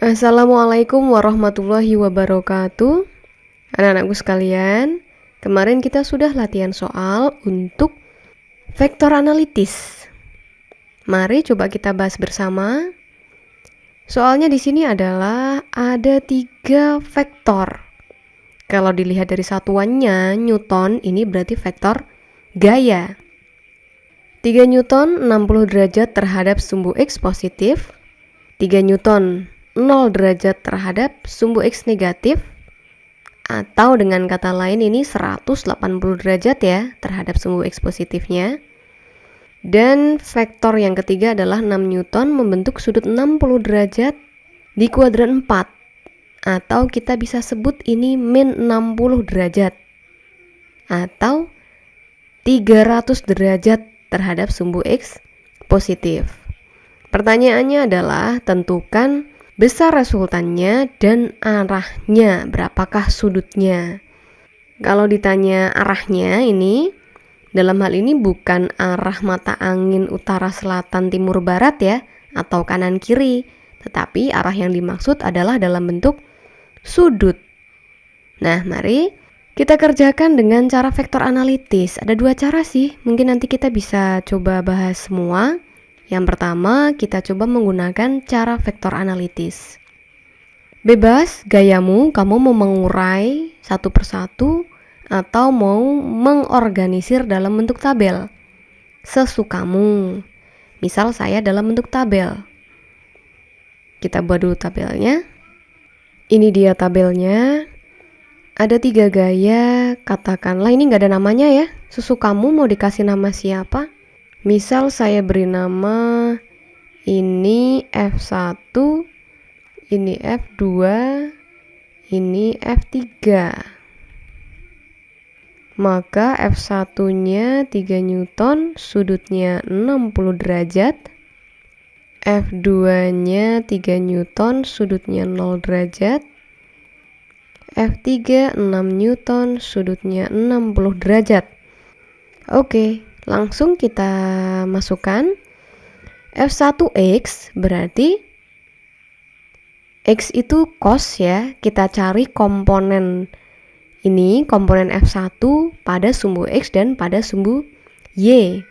Assalamualaikum warahmatullahi wabarakatuh. Anak-anakku sekalian, kemarin kita sudah latihan soal untuk vektor analitis. Mari coba kita bahas bersama. Soalnya di sini adalah ada 3 vektor. Kalau dilihat dari satuannya, Newton, ini berarti vektor gaya. 3 Newton 60 derajat terhadap sumbu X positif, 3 Newton 0 derajat terhadap sumbu X negatif, atau dengan kata lain ini 180 derajat ya terhadap sumbu X positifnya. Dan vektor yang ketiga adalah 6 Newton membentuk sudut 60 derajat di kuadran 4, atau kita bisa sebut ini min 60 derajat atau 300 derajat terhadap sumbu X positif. Pertanyaannya adalah tentukan besar resultannya dan arahnya, berapakah sudutnya. Kalau ditanya arahnya ini, dalam hal ini bukan arah mata angin utara, selatan, timur, barat ya, atau kanan, kiri, tetapi arah yang dimaksud adalah dalam bentuk sudut. Nah, mari kita kerjakan dengan cara vektor analitis. Ada 2 cara sih, mungkin nanti kita bisa coba bahas semua. Yang pertama, kita coba menggunakan cara vektor analitis. Bebas gayamu, kamu mau mengurai satu persatu atau mau mengorganisir dalam bentuk tabel. Sesukamu. Misal saya dalam bentuk tabel. Kita buat dulu tabelnya. Ini dia tabelnya. Ada 3 gaya, katakanlah ini nggak ada namanya ya. Sesukamu mau dikasih nama siapa? Misal saya beri nama ini F1, ini F2, ini F3. Maka F1-nya 3 Newton, sudutnya 60 derajat. F2-nya 3 Newton, sudutnya 0 derajat. F3 6 Newton, sudutnya 60 derajat. Oke. Langsung kita masukkan F1X berarti X itu cos ya. Kita cari komponen ini, komponen F1 pada sumbu X dan pada sumbu Y.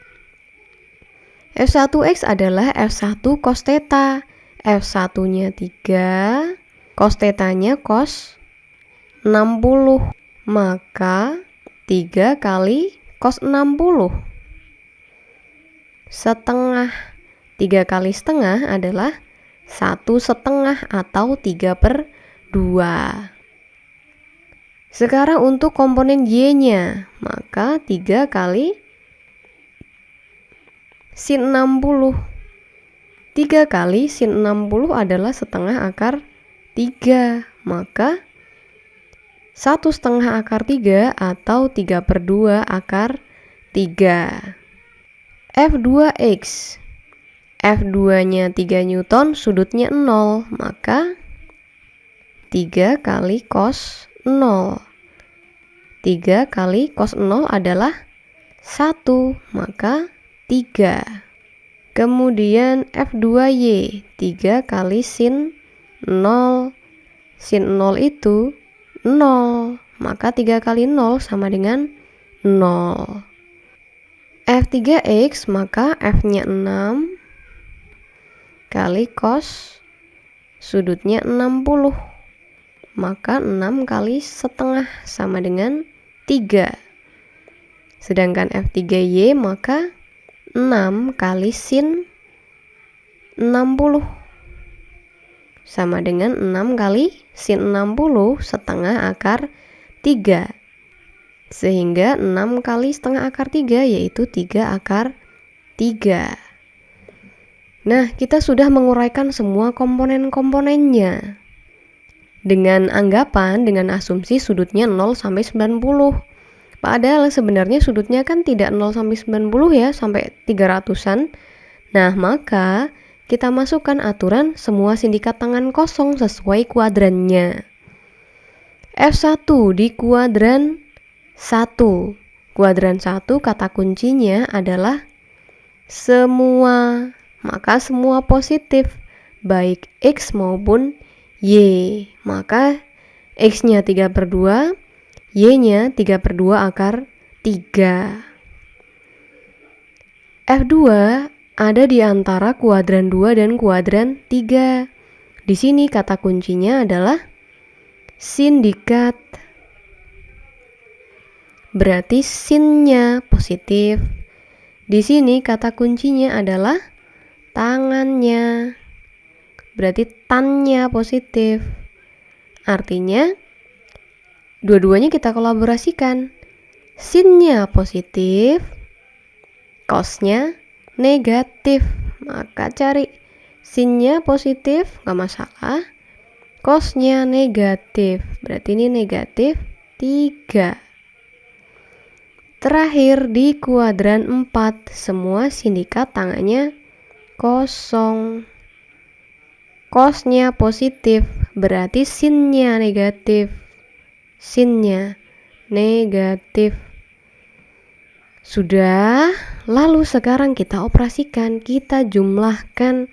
F1X adalah F1 cos theta. F1-nya 3, cos theta-nya cos 60. Maka 3 kali cos 60. Setengah. 3 kali setengah adalah 1/2 atau 3/2. Sekarang untuk komponen Y-nya, maka 3 kali sin 60. 3 kali sin 60 adalah setengah akar 3. Maka 1/2 akar 3 atau 3/2 akar 3. F2X. F2-nya 3 Newton, sudutnya 0, maka 3 kali cos 0. 3 kali cos 0 adalah 1, maka 3. Kemudian F2Y, 3 kali sin 0. Sin 0 itu 0, maka 3 kali 0 sama dengan 0. F3X, maka F-nya 6 kali cos sudutnya 60, maka 6 kali setengah sama dengan 3. Sedangkan F3Y, maka 6 kali sin 60 sama dengan 6 kali sin 60 setengah akar 3. Sehingga 6 kali setengah akar 3 yaitu 3 akar 3. Nah, kita sudah menguraikan semua komponen-komponennya. Dengan anggapan, dengan asumsi sudutnya 0 sampai 90. Padahal sebenarnya sudutnya kan tidak 0 sampai 90 ya, sampai 300-an. Nah, maka kita masukkan aturan semua sindikat tangan kosong sesuai kuadrannya. F1 di kuadran 1. Kuadran 1 kata kuncinya adalah semua. Maka semua positif, baik X maupun Y. Maka X-nya 3/2, Y-nya 3/2 akar 3. F2 ada di antara kuadran 2 dan kuadran 3. Di sini kata kuncinya adalah sindikat. Berarti sinnya positif. Di sini kata kuncinya adalah tangannya. Berarti tannya positif. Artinya dua-duanya kita kolaborasikan. Sinnya positif, cosnya negatif. Maka cari sinnya positif, gak masalah. Cosnya negatif. Berarti ini negatif 3. Terakhir di kuadran 4, semua sindikat tangannya kosong. Cosnya positif, berarti sinnya negatif. Sinnya negatif. Sudah, lalu sekarang kita operasikan, kita jumlahkan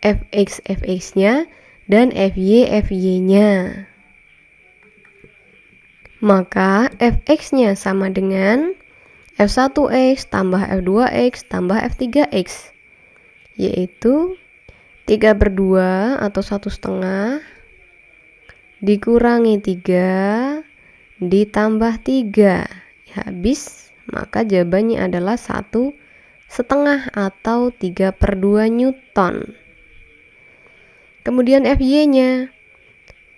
fx-nya dan fy-nya. Maka fx-nya sama dengan f1x tambah f2x tambah f3x, yaitu 3/2 atau 1/2 dikurangi 3 ditambah 3 habis, maka jawabannya adalah 1/2 atau 3/2 Newton. Kemudian fy-nya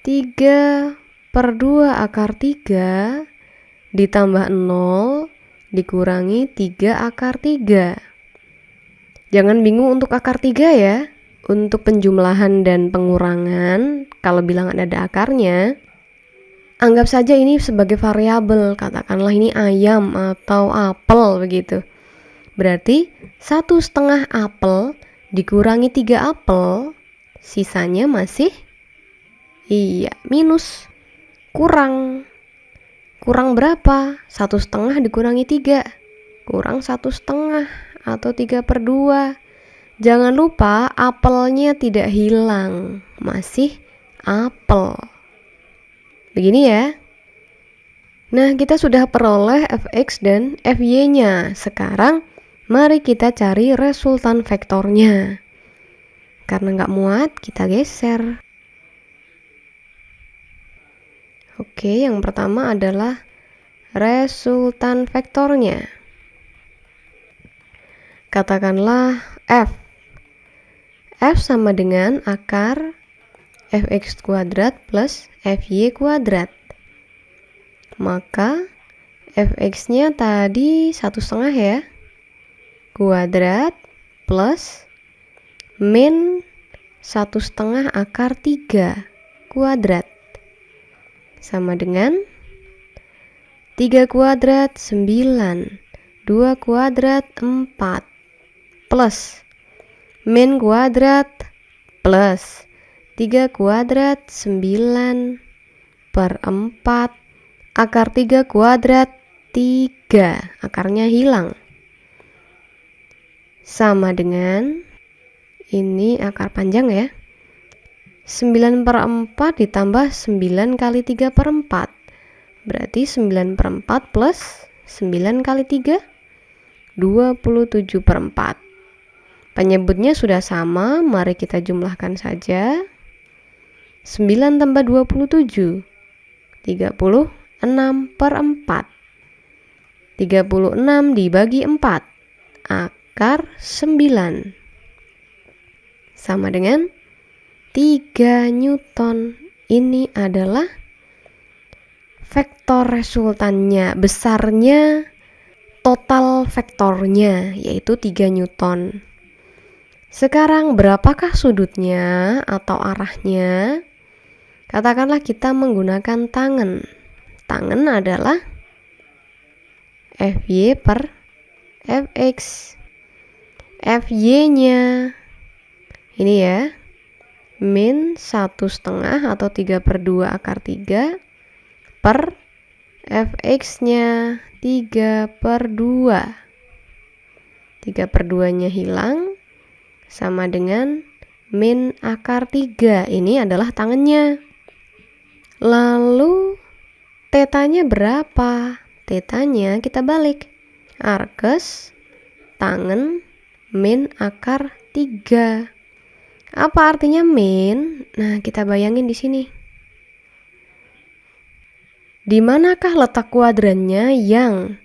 3/2 akar 3 ditambah 0 dikurangi 3 akar 3. Jangan bingung untuk akar 3 ya. Untuk penjumlahan dan pengurangan, kalau bilangan ada akarnya, anggap saja ini sebagai variabel. Katakanlah ini ayam atau apel begitu. Berarti 1/2 apel dikurangi 3 apel, sisanya masih minus. Kurang berapa? 1/2 dikurangi 3. Kurang 1/2 atau 3/2. Jangan lupa apelnya tidak hilang. Masih apel. Begini ya. Nah, kita sudah peroleh fx dan fy-nya. Sekarang mari kita cari resultan vektornya. Karena nggak muat, kita geser. Oke, yang pertama adalah resultan vektornya. Katakanlah F. F sama dengan akar fx kuadrat plus fy kuadrat. Maka fx-nya tadi 1/2 ya. Kuadrat plus min 1/2 akar 3 kuadrat. Sama dengan 3 kuadrat 9, 2 kuadrat 4, plus min kuadrat plus 3 kuadrat 9/4 akar 3 kuadrat 3. Akarnya hilang. Sama dengan, ini akar panjang ya, 9/4 ditambah 9 kali 3/4. Berarti 9/4 plus 9 kali 3, 27/4. Penyebutnya sudah sama, mari kita jumlahkan saja. 9 tambah 27, 36/4. 36 dibagi 4, akar 9. Sama dengan 3 Newton. Ini adalah vektor resultannya, besarnya total vektornya, yaitu 3 Newton. Sekarang berapakah sudutnya atau arahnya? Katakanlah kita menggunakan tangen. Tangen adalah fy per fx. Fy-nya ini ya, min 1/2 atau 3/2 akar 3 per fx-nya 3/2. 3/2-nya hilang, sama dengan min akar 3. Ini adalah tangannya. Lalu tetanya berapa? Tetanya kita balik. Arkes tangan min akar 3. Apa artinya min? Nah, kita bayangin di sini. Di manakah letak kuadrannya yang?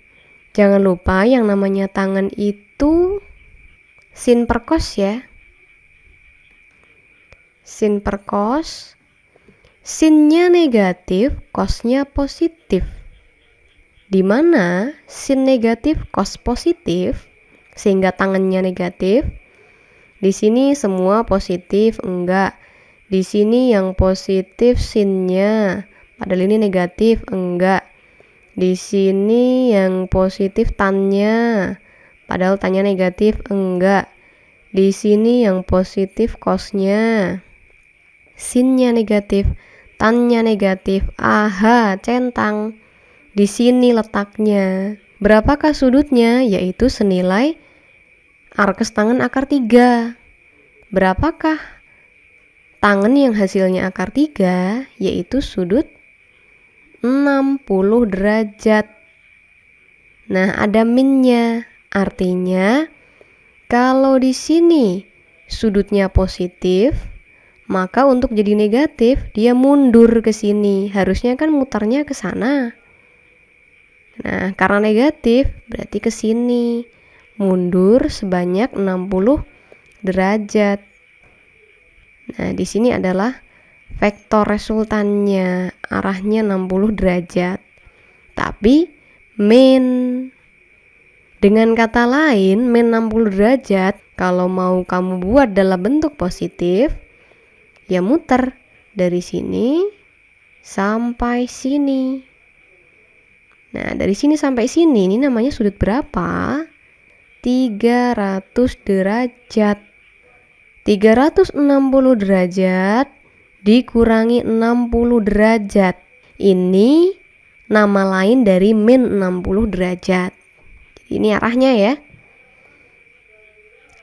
Jangan lupa yang namanya tangan itu sin per cos ya. Sin per cos. Sinnya negatif, cosnya positif. Di mana sin negatif, cos positif, sehingga tangannya negatif. Di sini semua positif, enggak. Di sini yang positif sinnya, padahal ini negatif, enggak. Di sini yang positif tannya, padahal tannya negatif, enggak. Di sini yang positif cosnya, sinnya negatif, tannya negatif. Aha, centang. Di sini letaknya. Berapakah sudutnya? Yaitu senilai arkes tangan akar 3. Berapakah tangan yang hasilnya akar 3? Yaitu sudut 60 derajat. Nah, ada minnya. Artinya, kalau di sini sudutnya positif, maka untuk jadi negatif, dia mundur ke sini. Harusnya kan mutarnya ke sana. Nah, karena negatif, berarti ke sini. Mundur sebanyak 60 derajat. Nah, di sini adalah vektor resultannya, arahnya 60 derajat. Tapi min, dengan kata lain, min 60 derajat, kalau mau kamu buat dalam bentuk positif, ya muter dari sini sampai sini. Nah, dari sini sampai sini, ini namanya sudut berapa? 300 derajat. 360 derajat dikurangi 60 derajat. Ini nama lain dari min 60 derajat. Ini arahnya ya.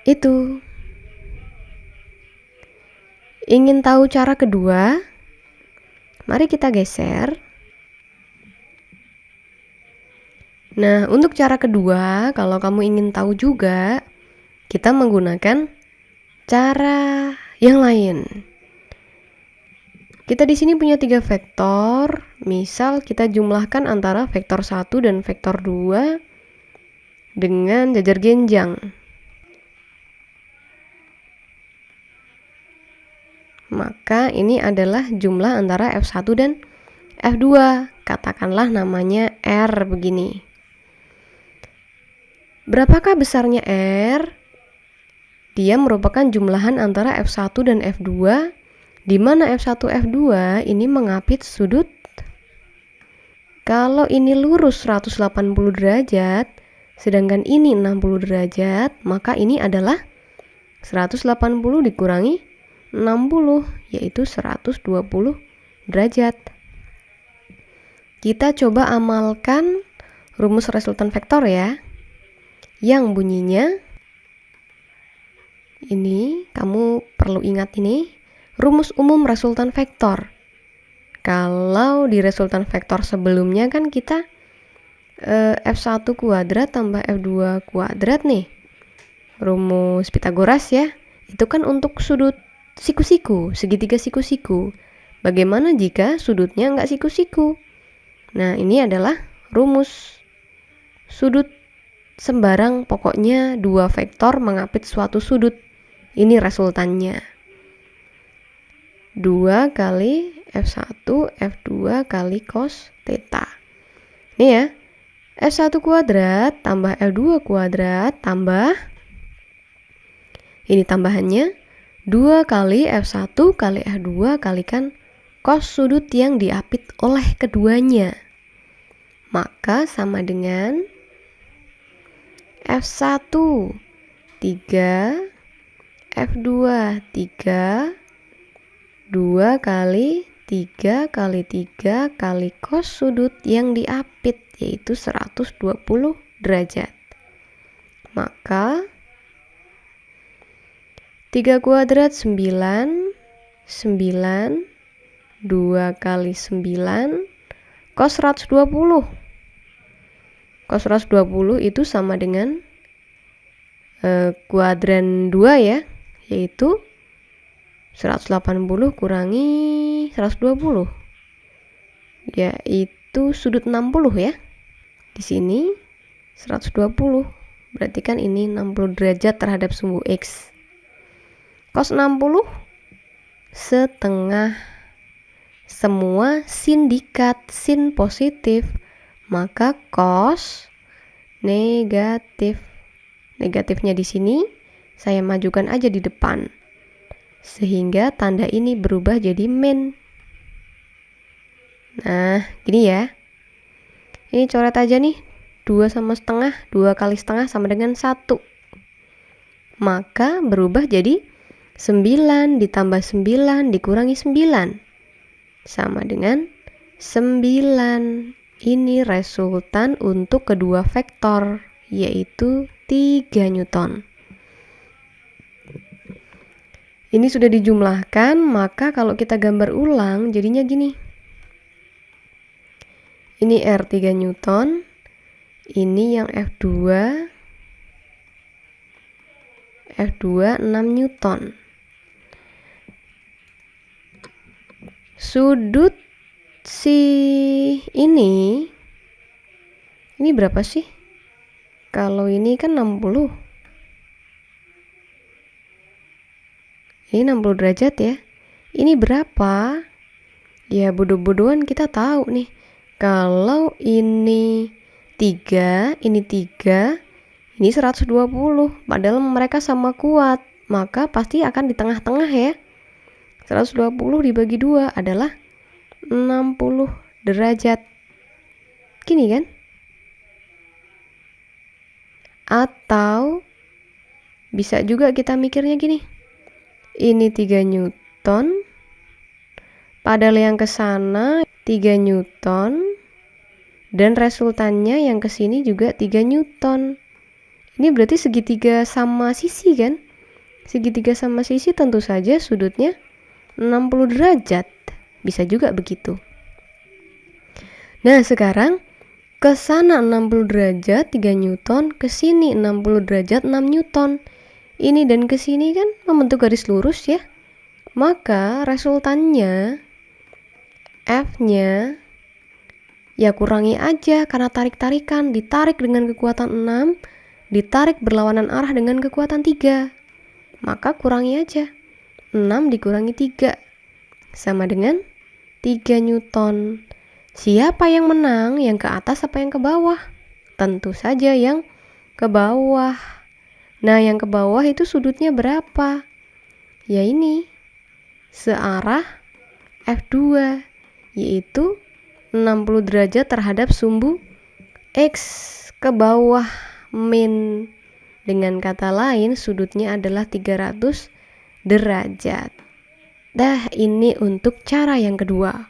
Itu. Ingin tahu cara kedua? Mari kita geser. Nah, untuk cara kedua, kalau kamu ingin tahu juga, kita menggunakan cara yang lain. Kita di sini punya 3 vektor. Misal kita jumlahkan antara vektor 1 dan vektor 2 dengan jajar genjang. Maka ini adalah jumlah antara F1 dan F2. Katakanlah namanya R begini. Berapakah besarnya R? Dia merupakan jumlahan antara F1 dan F2, di mana F1, F2 ini mengapit sudut. Kalau ini lurus 180 derajat, sedangkan ini 60 derajat, maka ini adalah 180 dikurangi 60, yaitu 120 derajat. Kita coba amalkan rumus resultan vektor ya. Yang bunyinya, ini kamu perlu ingat ini, rumus umum resultan vektor. Kalau di resultan vektor sebelumnya kan kita F1 kuadrat tambah F2 kuadrat nih. Rumus Pitagoras ya. Itu kan untuk sudut siku-siku, segitiga siku-siku. Bagaimana jika sudutnya nggak siku-siku? Nah, ini adalah rumus sudut sembarang, pokoknya 2 vektor mengapit suatu sudut. Ini resultannya. 2 kali F1, F2 kali cos theta. Ini ya. F1 kuadrat tambah F2 kuadrat tambah, ini tambahannya 2 kali F1 kali F2 kalikan cos sudut yang diapit oleh keduanya. Maka sama dengan F1 3, F2 3, 2 kali 3 kali 3 kali cos sudut yang diapit, yaitu 120 derajat. Maka 3 kuadrat 9, 9, 2 kali 9, cos 120. Cos 120 itu sama dengan kuadran 2 ya, yaitu 180 kurangi 120, yaitu sudut 60 ya. Di sini 120, berarti kan ini 60 derajat terhadap sumbu X. Cos 60 setengah. Semua sindikat sin positif, maka cos negatif. Negatifnya di sini saya majukan aja di depan, sehingga tanda ini berubah jadi min. Nah, gini ya. Ini coret aja nih, 2 sama setengah, 2 kali setengah sama dengan 1. Maka berubah jadi 9 ditambah 9 dikurangi 9. Sama dengan 9. Ini resultan untuk kedua vektor, yaitu 3 Newton. Ini sudah dijumlahkan, maka kalau kita gambar ulang jadinya gini. Ini R 3 Newton, ini yang F2 6 Newton. Sudut si ini berapa sih? Kalau ini kan 60. Ini 60 derajat ya. Ini berapa? Ya bodoh-bodohan kita tahu nih. Kalau ini 3, ini 3, ini 120. Padahal mereka sama kuat, maka pasti akan di tengah-tengah ya. 120 dibagi 2 adalah 60 derajat. Gini kan? Atau bisa juga kita mikirnya gini. Ini 3 Newton, padahal yang ke sana 3 Newton, dan resultannya yang ke sini juga 3 Newton. Ini berarti segitiga sama sisi kan? Segitiga sama sisi tentu saja sudutnya 60 derajat. Bisa juga begitu. Nah, sekarang ke sana 60 derajat 3 Newton, ke sini 60 derajat 6 Newton. Ini dan ke sini kan membentuk garis lurus ya. Maka resultannya F-nya ya kurangi aja karena tarik-tarikan, ditarik dengan kekuatan 6, ditarik berlawanan arah dengan kekuatan 3. Maka kurangi aja. 6 dikurangi 3 sama dengan 3 Newton. Siapa yang menang? Yang ke atas apa yang ke bawah? Tentu saja yang ke bawah. Nah, yang ke bawah itu sudutnya berapa? Ya ini, searah F2, yaitu 60 derajat terhadap sumbu X ke bawah min. Dengan kata lain, sudutnya adalah 300 derajat. Dah, ini untuk cara yang kedua.